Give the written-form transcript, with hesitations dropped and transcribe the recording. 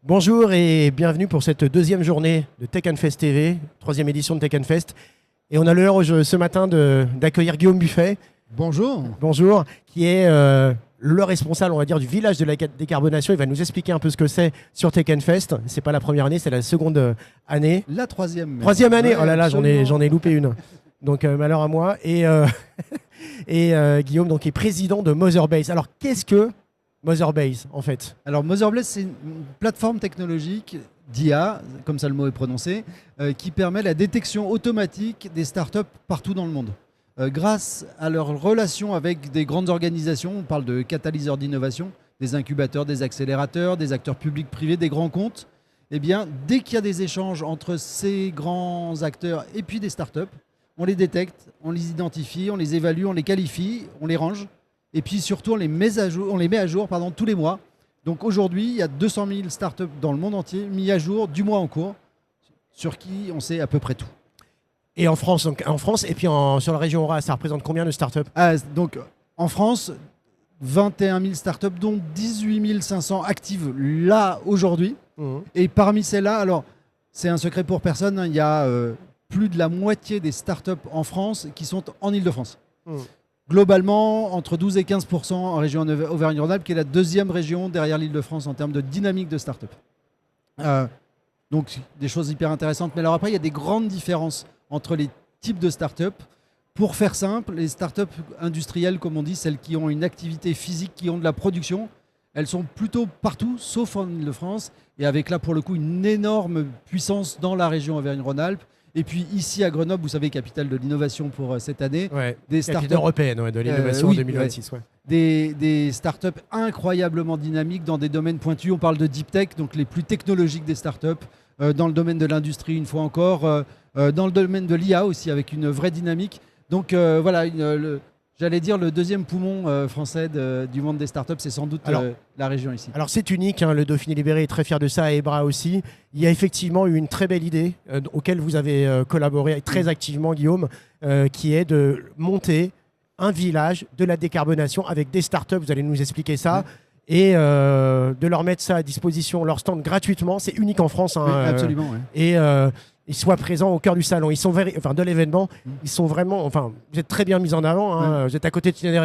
Bonjour et bienvenue pour cette deuxième journée de Tech Fest TV, troisième édition de Tech Fest. Et on a l'honneur ce matin d'accueillir Guillaume Buffet. Bonjour. Bonjour, qui est le responsable, on va dire, du village de la décarbonation. Il va nous expliquer un peu ce que c'est sur Tech Fest. C'est pas la première année, c'est la seconde année. La troisième. Troisième année. Ouais, oh là là, j'en ai loupé une. Donc malheur à moi. Et Guillaume donc, est président de Motherbase. Alors qu'est-ce que Motherbase en fait? Alors Motherbase, c'est une plateforme technologique d'IA, comme ça le mot est prononcé, qui permet la détection automatique des startups partout dans le monde. Grâce à leur relation avec des grandes organisations, on parle de catalyseurs d'innovation, des incubateurs, des accélérateurs, des acteurs publics privés, des grands comptes, eh bien, dès qu'il y a des échanges entre ces grands acteurs et puis des startups, on les détecte, on les identifie, on les évalue, on les qualifie, on les range, et puis surtout on les met à jour tous les mois. Donc aujourd'hui, il y a 200 000 startups dans le monde entier mis à jour du mois en cours, sur qui on sait à peu près tout. Et en France, et puis sur la région Aura, ça représente combien de startups? Donc en France, 21 000 startups, dont 18 500 actives là aujourd'hui. Et parmi celles-là, alors c'est un secret pour personne, hein, il y a plus de la moitié des startups en France qui sont en Île-de-France. Globalement, entre 12 et 15% en région Auvergne-Rhône-Alpes, qui est la deuxième région derrière l'Île-de-France en termes de dynamique de start-up. Donc, des choses hyper intéressantes. Mais alors après, il y a des grandes différences entre les types de start-up. Pour faire simple, les start-up industrielles, comme on dit, celles qui ont une activité physique, qui ont de la production, elles sont plutôt partout, sauf en Île-de-France. Et avec là, pour le coup, une énorme puissance dans la région Auvergne-Rhône-Alpes. Et puis ici à Grenoble, vous savez, capitale de l'innovation pour cette année. Ouais, des startups européennes de l'innovation en 2026. Ouais. Des startups incroyablement dynamiques dans des domaines pointus. On parle de deep tech, donc les plus technologiques des startups. Dans le domaine de l'industrie, une fois encore. Dans le domaine de l'IA aussi, avec une vraie dynamique. Donc voilà, j'allais dire le deuxième poumon français du monde des startups, c'est sans doute la région ici. Alors c'est unique, hein, le Dauphiné Libéré est très fier de ça, et Ebra aussi. Il y a effectivement eu une très belle idée auquel vous avez collaboré très activement, Guillaume, qui est de monter un village de la décarbonation avec des startups, vous allez nous expliquer ça, et de leur mettre ça à disposition, leur stand gratuitement. C'est unique en France. Hein, absolument. Et ils soient présents au cœur du salon. Ils sont de l'événement. Ils sont vraiment. Enfin, vous êtes très bien mis en avant. Hein, vous êtes à côté de Schneider